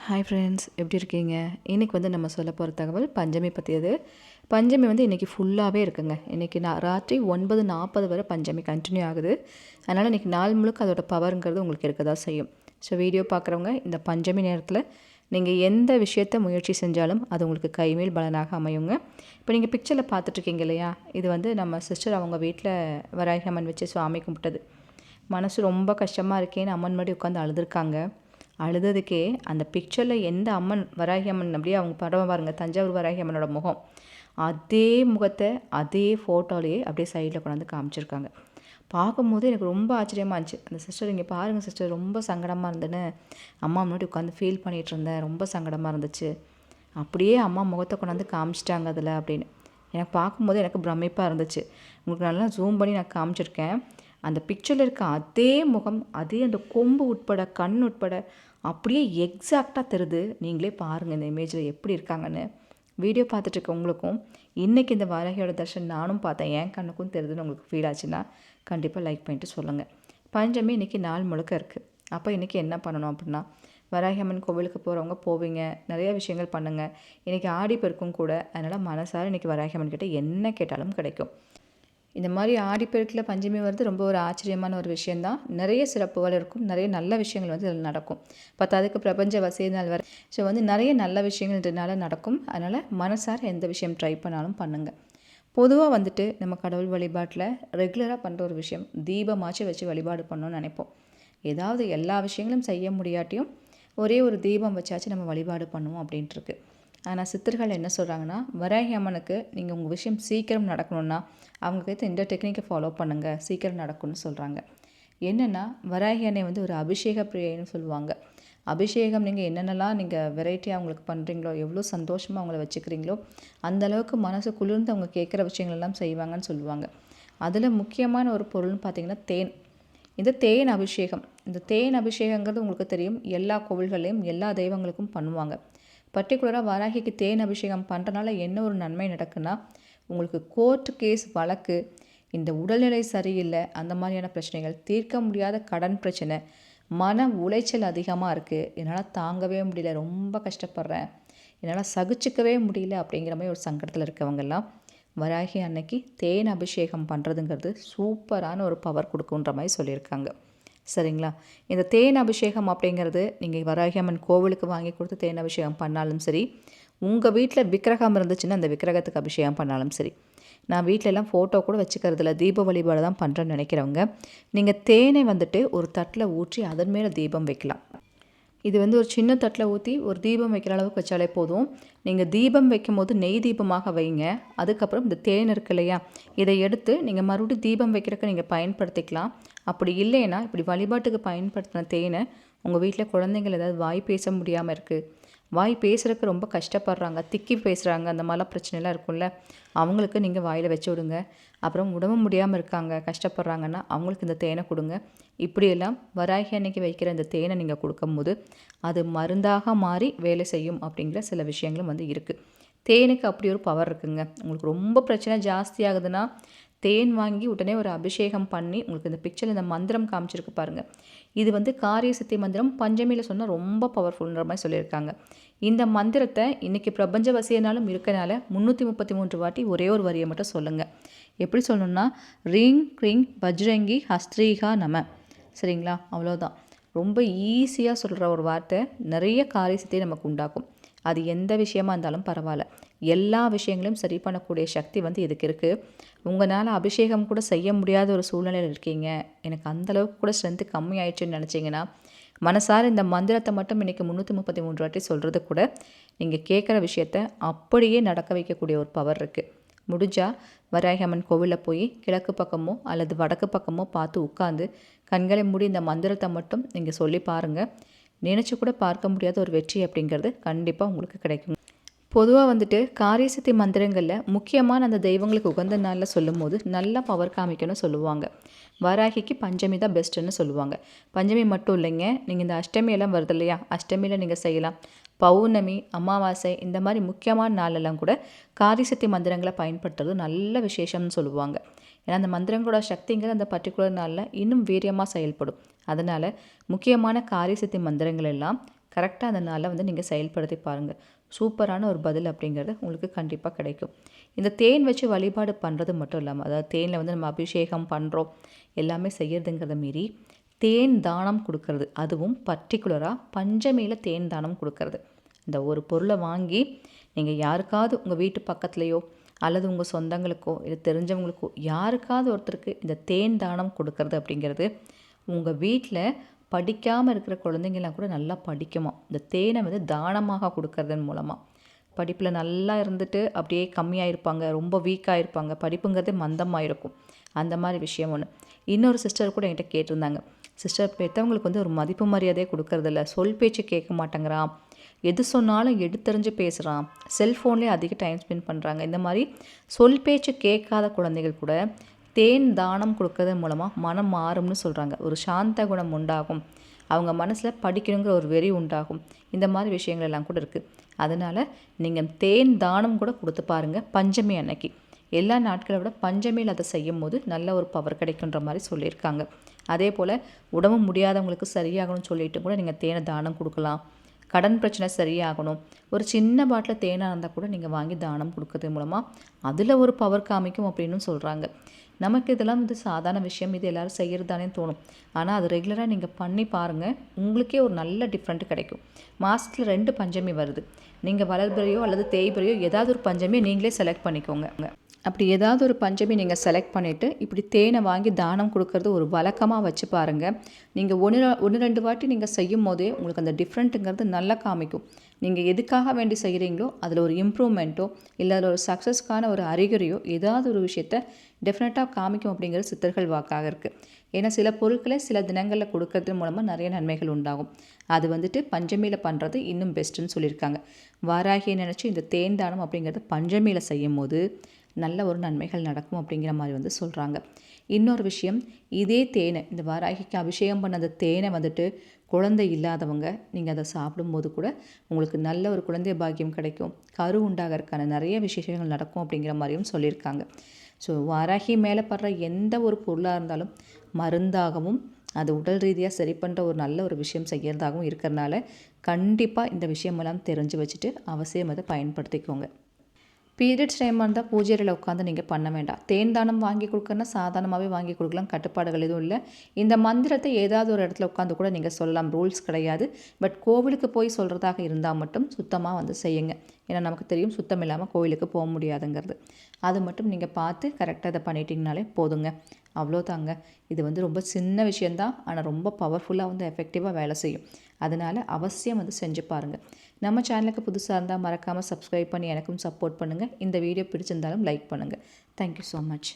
Hi friends, எப்படி இருக்கீங்க? இன்றைக்கி நம்ம சொல்ல போகிற தகவல் பஞ்சமி பற்றியது. பஞ்சமி இன்றைக்கி ஃபுல்லாகவே இருக்குங்க. இன்றைக்கி ராத்திரி 9:40 வரை பஞ்சமி கண்டினியூ ஆகுது. அதனால் இன்றைக்கி நாள் முழுக்க அதோட பவருங்கிறது உங்களுக்கு இருக்க தான் செய்யும். ஸோ வீடியோ பார்க்குறவங்க இந்த பஞ்சமி நேரத்தில் நீங்கள் எந்த விஷயத்தை முயற்சி செஞ்சாலும் அது உங்களுக்கு கைமேல் பலனாக அமையுங்க. இப்போ நீங்கள் பிக்சரில் பார்த்துட்ருக்கீங்க இல்லையா, இது நம்ம சிஸ்டர் அவங்க வீட்டில் வராகி அம்மன் வச்சு சுவாமி கும்பிட்டது. மனசு ரொம்ப கஷ்டமாக இருக்கேன்னு அம்மன் முன்னாடி உட்காந்து அழுதுருக்காங்க. அழுததுக்கே அந்த பிக்சரில் எந்த அம்மன் வராகி அம்மன் அப்படியே அவங்க படம் பாருங்கள், தஞ்சாவூர் வராகி அம்மனோட முகம், அதே முகத்தை அதே ஃபோட்டோலேயே அப்படியே சைடில் கொண்டாந்து காமிச்சிருக்காங்க. பார்க்கும்போது எனக்கு ரொம்ப ஆச்சரியமாக இருந்துச்சு. அந்த சிஸ்டர் இங்கே பாருங்கள் சிஸ்டர், ரொம்ப சங்கடமாக இருந்தேன்னு அம்மா முன்னாடி உட்காந்து ஃபீல் பண்ணிகிட்டு இருந்தேன், ரொம்ப சங்கடமாக இருந்துச்சு, அப்படியே அம்மா முகத்தை கொண்டாந்து காமிச்சிட்டாங்க அதில் அப்படின்னு எனக்கு பார்க்கும்போது எனக்கு பிரமிப்பாக இருந்துச்சு. உங்களுக்கு நல்லா ஜூம் பண்ணி நான் காமிச்சிருக்கேன். அந்த பிக்சரில் இருக்க அதே முகம், அதே அந்த கொம்பு உட்பட கண் உட்பட அப்படியே எக்ஸாக்டாக தருது. நீங்களே பாருங்கள் இந்த இமேஜில் எப்படி இருக்காங்கன்னு. வீடியோ பார்த்துட்ருக்க உங்களுக்கும் இன்றைக்கி இந்த வராகியோட தர்ஷன் நானும் பார்த்தேன், என் கண்ணுக்கும் தெரியுதுன்னு உங்களுக்கு ஃபீல் ஆச்சுன்னா கண்டிப்பாக லைக் பண்ணிட்டு சொல்லுங்கள். பஞ்சமி இன்றைக்கி நாள் முழுக்க இருக்குது. அப்போ இன்றைக்கி என்ன பண்ணணும் அப்படின்னா, வராகி அம்மன் கோவிலுக்கு போகிறவங்க போவீங்க, நிறைய விஷயங்கள் பண்ணுங்கள். இன்றைக்கி ஆடிப்பெருக்கும் கூட, அதனால் மனசார இன்றைக்கி வராகி அம்மன் கிட்டே என்ன கேட்டாலும் கிடைக்கும். இந்த மாதிரி ஆடிப்பெருக்கில் பஞ்சமி வருது ரொம்ப ஒரு ஆச்சரியமான ஒரு விஷயந்தான். நிறைய சிறப்புகள் இருக்கும், நிறைய நல்ல விஷயங்கள் இதில் நடக்கும். அதுக்கு பிரபஞ்ச வசதி நாள் வர ஸோ நிறைய நல்ல விஷயங்கள் இதனால் நடக்கும். அதனால் மனசார எந்த விஷயம் ட்ரை பண்ணாலும் பண்ணுங்கள். பொதுவாக நம்ம கடவுள் வழிபாட்டில் ரெகுலராக பண்ணுற ஒரு விஷயம், தீபமாச்சு வச்சு வழிபாடு பண்ணணும்னு நினைப்போம். ஏதாவது எல்லா விஷயங்களும் செய்ய முடியாட்டியும் ஒரே ஒரு தீபம் வச்சாச்சு நம்ம வழிபாடு பண்ணுவோம் அப்படின்ட்டுருக்கு. ஆனால் சித்தர்கள் என்ன சொல்கிறாங்கன்னா, வராகி அம்மனுக்கு நீங்கள் உங்கள் விஷயம் சீக்கிரம் நடக்கணும்னா அவங்களுக்கு இந்த டெக்னிக்கை ஃபாலோ பண்ணுங்கள், சீக்கிரம் நடக்கும்னு சொல்கிறாங்க. என்னென்னா, வராகி அன்னை ஒரு அபிஷேக பிரியைன்னு சொல்லுவாங்க. அபிஷேகம் நீங்கள் என்னென்னலாம் நீங்கள் வெரைட்டியாக அவங்களுக்கு பண்ணுறீங்களோ, எவ்வளோ சந்தோஷமாக அவங்கள வச்சுக்கிறீங்களோ அந்தளவுக்கு மனசு குளிர்ந்து அவங்க கேட்குற விஷயங்களெல்லாம் செய்வாங்கன்னு சொல்லுவாங்க. அதில் முக்கியமான ஒரு பொருள்னு பார்த்திங்கன்னா தேன். இந்த தேன் அபிஷேகம், இந்த தேன் அபிஷேகங்கிறது உங்களுக்கு தெரியும், எல்லா கோவில்கள்லேயும் எல்லா தெய்வங்களுக்கும் பண்ணுவாங்க. பர்டிகுலராக வராகிக்கு தேன் அபிஷேகம் பண்ணுறனால என்ன ஒரு நன்மை நடக்குன்னா, உங்களுக்கு கோர்ட்டு கேஸ் வழக்கு, இந்த உடல்நிலை சரியில்லை, அந்த மாதிரியான பிரச்சனைகள், தீர்க்க முடியாத கடன் பிரச்சனை, மன உளைச்சல் அதிகமாக இருக்குது, என்னால் தாங்கவே முடியல, ரொம்ப கஷ்டப்படுறேன், என்னால் சகிச்சிக்கவே முடியல அப்படிங்கிற மாதிரி ஒரு சங்கடத்தில் இருக்கவங்கெல்லாம் வராகி அன்னைக்கு தேன் அபிஷேகம் பண்ணுறதுங்கிறது சூப்பரான ஒரு பவர் கொடுக்குன்ற மாதிரி சொல்லியிருக்காங்க. சரிங்களா? இந்த தேன் அபிஷேகம் அப்படிங்கிறது நீங்கள் வராகி அம்மன் கோவிலுக்கு வாங்கி கொடுத்து தேன் அபிஷேகம் பண்ணாலும் சரி, உங்கள் வீட்டில் விக்கிரகம் இருந்துச்சுன்னா அந்த விக்கிரகத்துக்கு அபிஷேகம் பண்ணாலும் சரி. நான் வீட்டிலலாம் ஃபோட்டோ கூட வச்சுக்கிறதுல தீப வழிபாடு தான் பண்ணுறேன்னு நினைக்கிறவங்க, நீங்கள் தேனை ஒரு தட்டில் ஊற்றி அதன் மேலே தீபம் வைக்கலாம். இது ஒரு சின்ன தட்டில் ஊற்றி ஒரு தீபம் வைக்கிற அளவுக்கு வச்சாலே போதும். நீங்கள் தீபம் வைக்கும் போது நெய் தீபமாக வைங்க. அதுக்கப்புறம் இந்த தேன் இருக்கு இல்லையா, இதை எடுத்து நீங்கள் மறுபடியும் தீபம் வைக்கிறதுக்கு நீங்கள் பயன்படுத்திக்கலாம். அப்படி இல்லைன்னா இப்படி வழிபாட்டுக்கு பயன்படுத்தின தேனை உங்கள் வீட்டில் குழந்தைங்கள் ஏதாவது வாய் பேச முடியாமல் இருக்குது, வாய் பேசுகிறதுக்கு ரொம்ப கஷ்டப்படுறாங்க, திக்கி பேசுகிறாங்க, அந்த மாதிரிலாம் பிரச்சனைலாம் இருக்கும்ல, அவங்களுக்கு நீங்கள் வாயில் வச்சு விடுங்க. அப்புறம் உடம்பு முடியாமல் இருக்காங்க, கஷ்டப்படுறாங்கன்னா அவங்களுக்கு இந்த தேனை கொடுங்க. இப்படியெல்லாம் வராகி அன்னைக்கு வைக்கிற இந்த தேனை நீங்கள் கொடுக்கும்போது அது மருந்தாக மாறி வேலை செய்யும் அப்படிங்கிற சில விஷயங்களும் இருக்குது. தேனுக்கு அப்படி ஒரு பவர் இருக்குங்க. உங்களுக்கு ரொம்ப பிரச்சனை ஜாஸ்தியாகுதுன்னா தேன் வாங்கி உடனே ஒரு அபிஷேகம் பண்ணி, உங்களுக்கு இந்த பிக்சரில் இந்த மந்திரம் காமிச்சிருக்கு பாருங்கள், இது காரிய சித்தி மந்திரம், பஞ்சமியில் சொன்னால் ரொம்ப பவர்ஃபுல்ன்ற மாதிரி சொல்லியிருக்காங்க. இந்த மந்திரத்தை இன்றைக்கி பிரபஞ்ச வசியனாலும் இருக்கனால 333 வாட்டி ஒரே ஒரு வரியை மட்டும் சொல்லுங்கள். எப்படி சொல்லணும்னா, ரீங் க்ரீங் வஜ்ரங்கி ஹஸ்திரீகா நம. சரிங்களா? அவ்வளோதான். ரொம்ப ஈஸியாக சொல்கிற ஒரு வார்த்தை நிறைய காரியத்தை நமக்கு உண்டாக்கும். அது எந்த விஷயமா இருந்தாலும் பரவாயில்ல, எல்லா விஷயங்களையும் சரி பண்ணக்கூடிய சக்தி இதுக்கு இருக்குது. உங்களால் அபிஷேகம் கூட செய்ய முடியாத ஒரு சூழ்நிலையில் இருக்கீங்க, எனக்கு அந்தளவுக்கு கூட ஸ்ட்ரென்த்து கம்மி ஆயிடுச்சுன்னு நினச்சிங்கன்னா, மனசார இந்த மந்திரத்தை மட்டும் இன்றைக்கி 333 வாட்டி சொல்கிறது கூட நீங்கள் கேட்குற விஷயத்த அப்படியே நடக்க வைக்கக்கூடிய ஒரு பவர் இருக்குது. முடிஞ்சால் வராகி அம்மன் கோவிலில் போய் கிழக்கு பக்கமோ அல்லது வடக்கு பக்கமோ பார்த்து உட்காந்து கண்களை மூடி இந்த மந்திரத்தை மட்டும் நீங்கள் சொல்லி பாருங்கள். நினச்சி கூட பார்க்க முடியாத ஒரு வெற்றி அப்படிங்கிறது கண்டிப்பாக உங்களுக்கு கிடைக்கும். பொதுவாக காரியசித்தி மந்திரங்களில் முக்கியமான அந்த தெய்வங்களுக்கு உகந்த நாளில் சொல்லும் போது நல்லா பவர் காமிக்கணும்னு சொல்லுவாங்க. வராகிக்கு பஞ்சமி தான் பெஸ்ட்டுன்னு சொல்லுவாங்க. பஞ்சமி மட்டும் இல்லைங்க, நீங்கள் இந்த அஷ்டமியெல்லாம் வருது இல்லையா, அஷ்டமியில் நீங்கள் செய்யலாம். பௌர்ணமி, அமாவாசை, இந்த மாதிரி முக்கியமான நாளெல்லாம் கூட காரியசித்தி மந்திரங்களை பயன்படுத்துறது நல்ல விசேஷம்னு சொல்லுவாங்க. ஏன்னா அந்த மந்திரங்களோட சக்திங்கிற அந்த பர்டிகுலர் நாளில் இன்னும் வீரியமாக செயல்படும். அதனால் முக்கியமான காரியசித்தி மந்திரங்கள் எல்லாம் கரெக்டாக அந்த நாளில் வந்து நீங்கள் செயல்படுத்தி பாருங்கள். சூப்பரான ஒரு பதில் அப்படிங்கிறது உங்களுக்கு கண்டிப்பாக கிடைக்கும். இந்த தேன் வச்சு வழிபாடு பண்ணுறது மட்டும் இல்லாமல், அதாவது தேனில் வந்து நம்ம அபிஷேகம் பண்ணுறோம் எல்லாமே செய்யறதுங்கிறத மீறி தேன் தானம் கொடுக்கறது, அதுவும் பர்டிகுலராக பஞ்சமியில் தேன் தானம் கொடுக்கறது. இந்த ஒரு பொருளை வாங்கி நீங்கள் யாருக்காவது உங்கள் வீட்டு பக்கத்துலேயோ அல்லது உங்கள் சொந்தங்களுக்கோ இல்லை தெரிஞ்சவங்களுக்கோ யாருக்காவது ஒருத்தருக்கு இந்த தேன் தானம் கொடுக்கறது அப்படிங்கிறது உங்கள் வீட்டில் படிக்காமல் இருக்கிற குழந்தைங்களாம் கூட நல்லா படிக்குமா. இந்த தேனை வந்து தானமாக கொடுக்கறதன் மூலமாக படிப்பில் நல்லா இருந்துட்டு அப்படியே கம்மியாக இருப்பாங்க, ரொம்ப வீக்காக இருப்பாங்க, படிப்புங்கிறதே மந்தமாக இருக்கும். அந்த மாதிரி விஷயம் ஒன்று. இன்னொரு சிஸ்டர் கூட என்கிட்ட கேட்டிருந்தாங்க, சிஸ்டர் பெற்றவங்களுக்கு வந்து ஒரு மதிப்பு மரியாதையே கொடுக்கறதில்ல, சொல் பேச்சு கேட்க மாட்டேங்கிறான், எது சொன்னாலும் எடுத்தறிஞ்சு பேசுகிறான், செல்ஃபோன்லேயே அதிக டைம் ஸ்பெண்ட் பண்ணுறாங்க. இந்த மாதிரி சொல் பேச்சு கேட்காத குழந்தைகள் கூட தேன் தானம் கொடுக்கறது மூலமாக மனம் மாறும்னு சொல்கிறாங்க. ஒரு சாந்த குணம் உண்டாகும், அவங்க மனசில் படிக்கணுங்கிற ஒரு வெறி உண்டாகும். இந்த மாதிரி விஷயங்கள் எல்லாம் கூட இருக்குது. அதனால் நீங்கள் தேன் தானம் கூட கொடுத்து பாருங்கள் பஞ்சமி அன்னைக்கு. எல்லா நாட்களை விட பஞ்சமியில் அதை செய்யும் போது நல்ல ஒரு பவர் கிடைக்குன்ற மாதிரி சொல்லியிருக்காங்க. அதே போல் உடம்பு முடியாதவங்களுக்கு சரியாகணும்னு சொல்லிட்டு கூட நீங்கள் தேனை தானம் கொடுக்கலாம். கடன் பிரச்சனை சரியாகணும், ஒரு சின்ன பாட்டில் தேனாக இருந்தால் கூட நீங்கள் வாங்கி தானம் கொடுக்கறது மூலமாக அதில் ஒரு பவர் காமிக்கும் அப்படின்னு சொல்கிறாங்க. நமக்கு இதெல்லாம் வந்து சாதாரண விஷயம், இது எல்லோரும் செய்கிறதானே தோணும். ஆனால் அது ரெகுலராக நீங்கள் பண்ணி பாருங்கள், உங்களுக்கே ஒரு நல்ல டிஃப்ரெண்ட் கிடைக்கும். மாதத்தில் 2 பஞ்சமி வருது. நீங்கள் வளர்பிறையோ அல்லது தேய்பிறையோ ஏதாவது ஒரு பஞ்சமியை நீங்களே செலக்ட் பண்ணிக்கோங்க. அப்படி ஏதாவது ஒரு பஞ்சமி நீங்கள் செலக்ட் பண்ணிவிட்டு இப்படி தேனை வாங்கி தானம் கொடுக்கறது ஒரு வழக்கமாக வச்சு பாருங்கள். நீங்கள் ஒன்று 2 வாட்டி நீங்கள் செய்யும் போதே உங்களுக்கு அந்த டிஃப்ரெண்ட்டுங்கிறது நல்லா காமிக்கும். நீங்கள் எதுக்காக வேண்டி செய்கிறீங்களோ அதில் ஒரு இம்ப்ரூவ்மெண்ட்டோ இல்லை அதில் ஒரு சக்ஸஸ்க்கான ஒரு அறிகுறியோ ஏதாவது ஒரு விஷயத்த டெஃபினட்டாக காமிக்கும் அப்படிங்கிறது சித்தர்கள் வாக்காக இருக்குது. ஏன்னா சில பொருட்களை சில தினங்களில் கொடுக்கறது மூலமாக நிறைய நன்மைகள் உண்டாகும். அது வந்துட்டு பஞ்சமியில் பண்ணுறது இன்னும் பெஸ்ட்டுன்னு சொல்லியிருக்காங்க. வாராகியை நினச்சி இந்த தேன் தானம் அப்படிங்கிறது பஞ்சமியில் செய்யும் போது நல்ல ஒரு நன்மைகள் நடக்கும் அப்படிங்கிற மாதிரி வந்து சொல்கிறாங்க. இன்னொரு விஷயம், இதே தேனை, இந்த வாராகிக்கு அபிஷேகம் பண்ண அந்த தேனை வந்துட்டு குழந்தை இல்லாதவங்க நீங்கள் அதை சாப்பிடும்போது கூட உங்களுக்கு நல்ல ஒரு குழந்தை பாக்கியம் கிடைக்கும், கரு உண்டாகிறதுக்கான நிறைய விசேஷங்கள் நடக்கும் அப்படிங்கிற மாதிரியும் சொல்லியிருக்காங்க. ஸோ வாராகி மேலே படுற எந்த ஒரு பொருளாக இருந்தாலும் மருந்தாகவும் அது உடல் ரீதியாக சரி பண்ணுற ஒரு நல்ல ஒரு விஷயம் செய்கிறதாகவும் இருக்கிறனால கண்டிப்பாக இந்த விஷயமெல்லாம் தெரிஞ்சு வச்சுட்டு அவசியம் அதை பயன்படுத்திக்கோங்க. பீரியட்ஸ் டைமாக இருந்தால் பூஜை அறையில் உட்காந்து நீங்கள் பண்ண வேண்டாம். தேன் தானம் வாங்கி கொடுக்கறனா சாதாரணமாகவே வாங்கி கொடுக்கலாம், கட்டுப்பாடுகள் எதுவும் இல்லை. இந்த மந்திரத்தை ஏதாவது ஒரு இடத்துல உட்காந்து கூட நீங்கள் சொல்லலாம், ரூல்ஸ் கிடையாது. பட் கோவிலுக்கு போய் சொல்கிறதாக இருந்தால் மட்டும் சுத்தமாக வந்து செய்யுங்க. ஏன்னா நமக்கு தெரியும் சுத்தம் இல்லாமல் கோவிலுக்கு போக முடியாதுங்கிறது. அது மட்டும் நீங்கள் பார்த்து கரெக்டாக இதை பண்ணிட்டீங்கனாலே போதுங்க. அவ்வளோதாங்க. இது வந்து ரொம்ப சின்ன விஷயந்தான், ஆனால் ரொம்ப பவர்ஃபுல்லாக வந்து எஃபெக்டிவாக வேலை செய்யும். அதனால் அவசியம் வந்து செஞ்சு பாருங்கள். நம்ம சேனலுக்கு புதுசாக இருந்தால் மறக்காமல் சப்ஸ்கிரைப் பண்ணி எனக்கும் சப்போர்ட் பண்ணுங்கள். இந்த வீடியோ பிடிச்சிருந்தாலும் லைக் பண்ணுங்கள். Thank you so much.